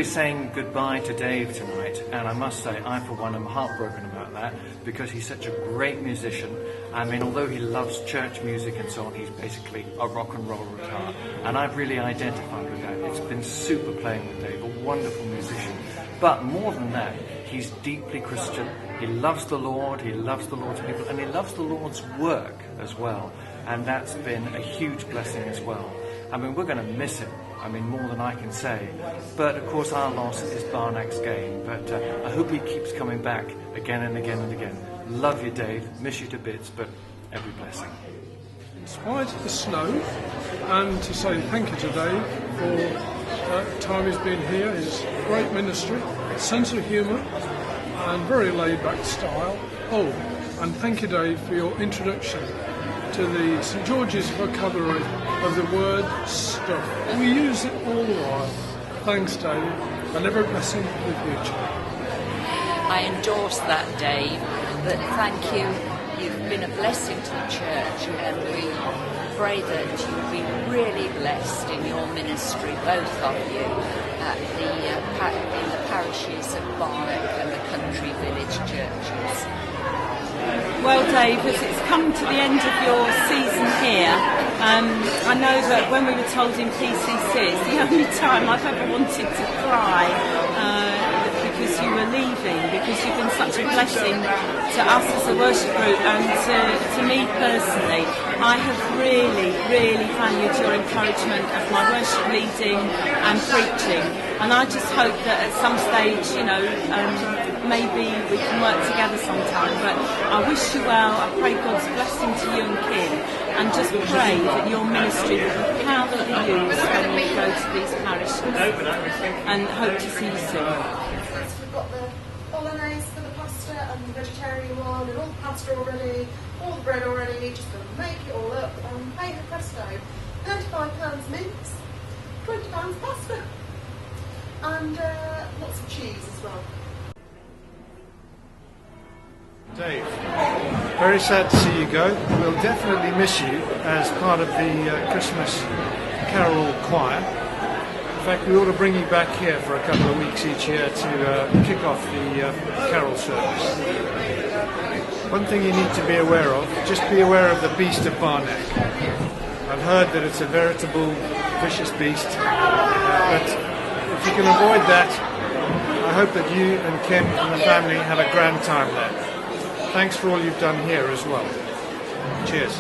be saying goodbye to Dave tonight, and I must say, I for one am heartbroken about that, because he's such a great musician. I mean, although he loves church music and so on, he's basically a rock and roll guitar, and I've really identified with that. It's been super playing with Dave, a wonderful musician. But more than that, he's deeply Christian. He loves the Lord, he loves the Lord's people, and he loves the Lord's work as well. And that's been a huge blessing as well. I mean, we're going to miss him. I mean, more than I can say. But, of course, our loss is Barnack's gain. But I hope he keeps coming back again and again and again. Love you, Dave. Miss you to bits, but every blessing. In spite of the snow, and to say thank you to Dave for the time he's been here, his great ministry, sense of humour, and very laid-back style. Oh, and thank you, Dave, for your introduction to the St George's vocabulary of the word stuff. We use it all the while. Thanks, Dave, and every blessing for the future. I endorse that, Dave. But thank you. You've been a blessing to the church, and we pray that you'll be really blessed in your ministry, both of you, at in the parishes of Barnack and the country village churches. Well, Dave, as it's come to the end of your season here, I know that when we were told in PCC, it's the only time I've ever wanted to cry because you were leaving, because you've been such a blessing to us as a worship group and to me personally. I have really, really valued your encouragement of my worship leading and preaching, and I just hope that at some stage, maybe we can work together sometime. But I wish you well. I pray God's blessing to you and Kim, and just pray that your ministry will be powerfully used when we go to these parishes, and hope to see you soon. We've got the bolognese for the pasta and the vegetarian one, and all the pasta already, all the bread already. Just going to make it all up, and hey presto, £35 mince, £20 pasta, and lots of cheese as well. Dave, very sad to see you go. We'll definitely miss you as part of the Christmas Carol Choir. In fact, we ought to bring you back here for a couple of weeks each year to kick off the Carol service. One thing you need to be aware of, just be aware of the beast of Barnack. I've heard that it's a veritable vicious beast, but if you can avoid that, I hope that you and Kim and the family have a grand time there. Thanks for all you've done here as well. Cheers.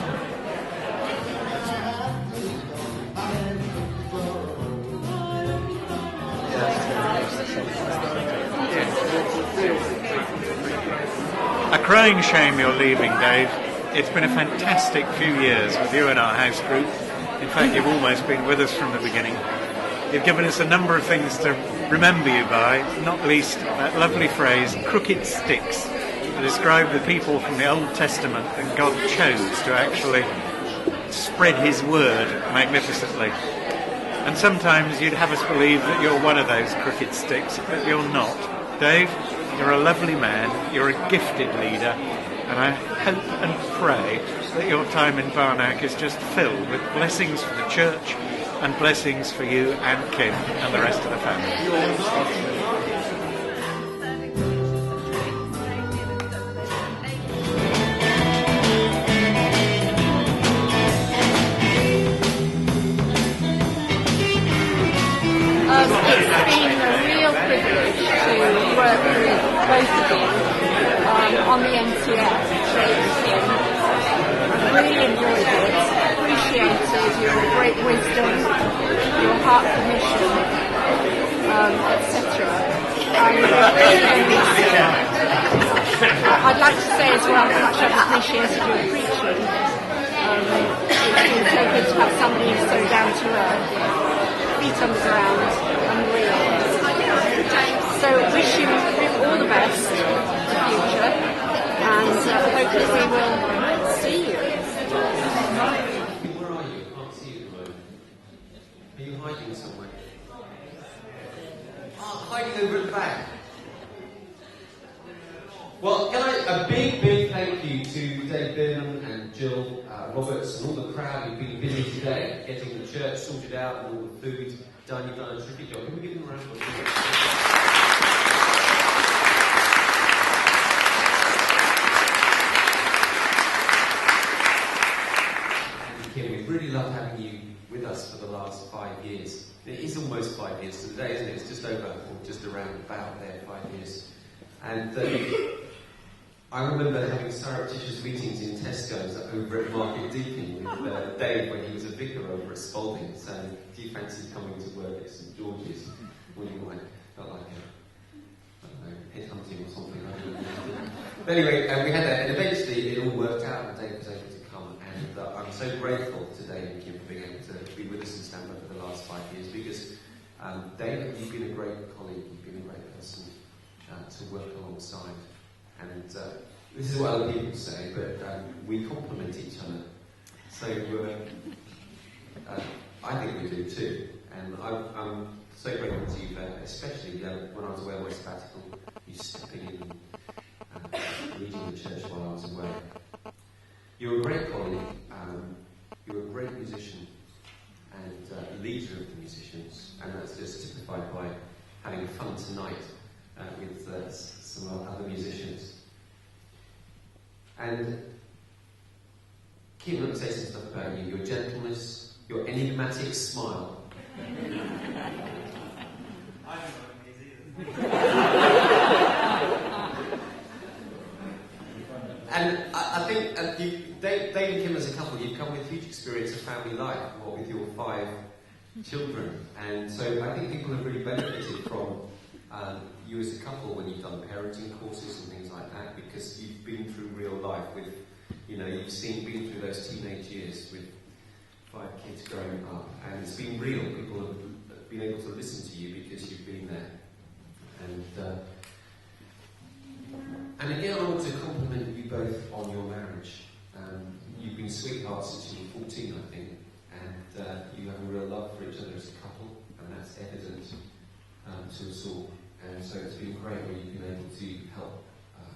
A crying shame you're leaving, Dave. It's been a fantastic few years with you and our house group. In fact, you've almost been with us from the beginning. You've given us a number of things to remember you by, not least that lovely phrase, crooked sticks, to describe the people from the Old Testament that God chose to actually spread his word magnificently. And sometimes you'd have us believe that you're one of those crooked sticks, but you're not. Dave, you're a lovely man, you're a gifted leader, and I hope and pray that your time in Barnack is just filled with blessings for the church and blessings for you and Kim and the rest of the family. It's been a real privilege to work with both of you on the NTF. I've really enjoyed it, appreciated your great wisdom, your heart for mission, etc. I'd like to say as well how much I've appreciated your preaching. It's been so good to have somebody who's so down to earth, feet on the ground, unreal. So wish you all the best for the future, and hope that we will see you. Where are you? I can't see you at the moment. Are you hiding somewhere? Hiding over at the back. Well, can I a big thank you to Dave Burnham and and Jill Roberts and all the crowd who've been busy today getting the church sorted out and all the food done. You've done a terrific job. Can we give them a round of applause? Kim, we've really loved having you with us for the last 5 years. It is almost 5 years to the day, isn't it? It's just over, or just around about there, 5 years. And I remember having surreptitious meetings in Tesco's over at Market Deacon with Dave when he was a vicar over at Spalding, saying, do you fancy coming to work at St George's? What do you like? Felt like I don't know, headhunting or something. I don't know. But anyway, we had that, and eventually it all worked out, and Dave was able to come. And I'm so grateful today, Kim, for being able to be with us in Stamford for the last 5 years, because Dave, you've been a great colleague, you've been a great person to work alongside. And this is what other people say, but we complement each other. So I think we do too. And I'm so grateful to you, especially when I was away on my sabbatical, you stepping in and leading the church while I was away. You're a great colleague, you're a great musician, and leader of the musicians, and that's just typified by having fun tonight with some other musicians. And Kim, let me say some stuff about you. Your gentleness, your enigmatic smile. I don't know what it is either. And I think Dave and Kim as a couple, you've come with huge experience of family life, or with your 5 children. And so I think people have really benefited from you as a couple when you've done parenting courses and things like that, because you've been through real life with, you've been through those teenage years with 5 kids growing up, and it's been real. People have been able to listen to you because you've been there. And again, I want to compliment you both on your marriage. You've been sweethearts since you were 14, I think, and you have a real love for each other as a couple, and that's evident to us all. And so it's been great where you've been able to help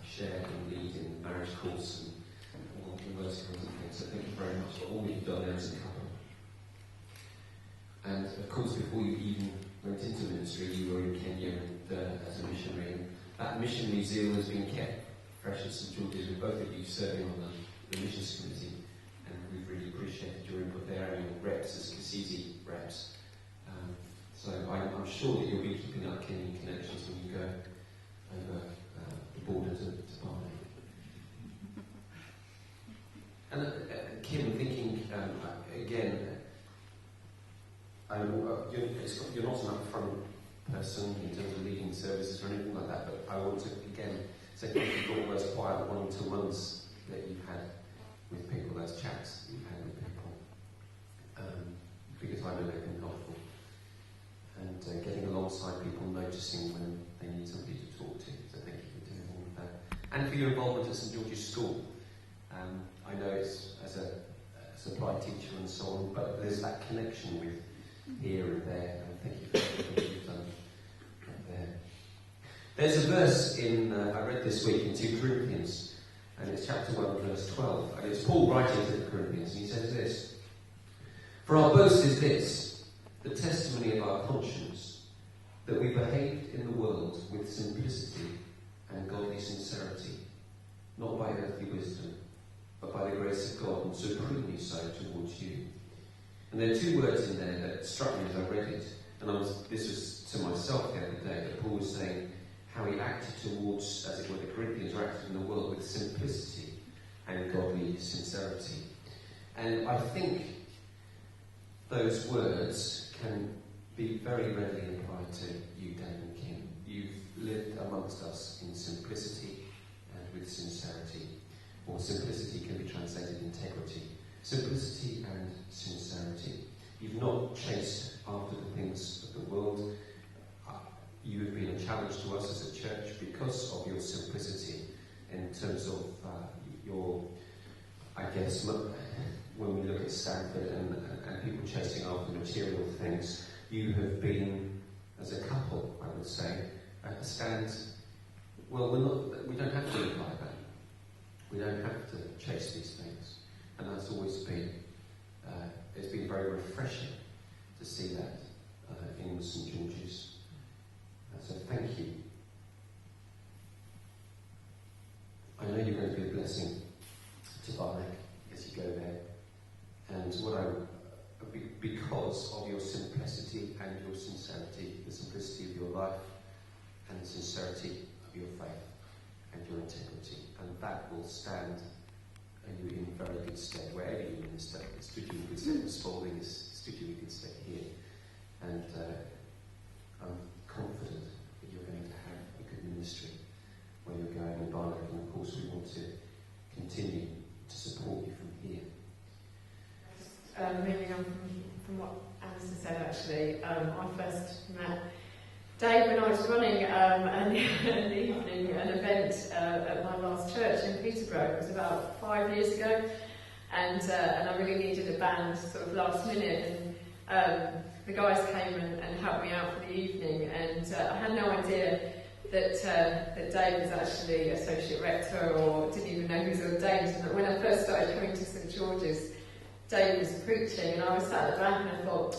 share and lead in the marriage course and all those kinds of things. So thank you very much for all you've done there as a couple. And of course, before you even went into ministry, you were in Kenya and as a missionary. And that missionary zeal has been kept fresh at St George's, with both of you serving on the missions committee. And we've really appreciated your input there, and your reps as Cassisi reps. So I'm sure that you'll be keeping up Kenyan connections when you go over the border to Barney. And Kim, thinking again, you're not an upfront person in terms of leading services or anything like that, but I want to again say thank you for all those quiet 1-to-1s that you've had with people, those chats you've had with people, because I know they've been helpful. And getting alongside people, noticing when they need somebody to talk to. So thank you for doing all of that. And for your involvement at St George's School. I know it's as a supply teacher and so on, but there's that connection with here and there. And thank you for everything you've done there. There's a verse I read this week in 2 Corinthians, and it's chapter 1, verse 12. And it's Paul writing to the Corinthians, and he says this: "For our boast is this, the testimony of our conscience, that we behaved in the world with simplicity and godly sincerity, not by earthly wisdom, but by the grace of God, and supremely so towards you." And there are 2 words in there that struck me as I read it, and this was to myself the other day, that Paul was saying how he acted towards, as it were, the Corinthians, or acted in the world with simplicity and godly sincerity. And I think those words can be very readily applied to you, Dave and Kim. You've lived amongst us in simplicity and with sincerity. Or simplicity can be translated integrity. Simplicity and sincerity. You've not chased after the things of the world. You have been a challenge to us as a church because of your simplicity in terms of your, I guess, when we look at Stamford and people chasing after material things, you have been, as a couple, I would say, at the stand. Well, we don't have to live like that. We don't have to chase these things. And that's always been, it's been very refreshing to see that in St George's. So thank you. I know you're going to be a blessing to Barnack as you go there. And because of your simplicity and your sincerity, the simplicity of your life and the sincerity of your faith and your integrity, and that will stand you in very good stead wherever you minister. It stood you in good stead in Spalding, it stood you in good stead here, and I'm confident that you're going to have a good ministry where you're going in Barnack, and of course we want to continue to support you from here. Moving on from what Alistair said, actually, I first met Dave when I was running an event at my last church in Peterborough. It was about 5 years ago, and I really needed a band sort of last minute, and the guys came and helped me out for the evening, and I had no idea that Dave was actually associate rector, or didn't even know he was ordained. And when I first started coming to St George's, Dave was preaching, and I was sat at the back and I thought,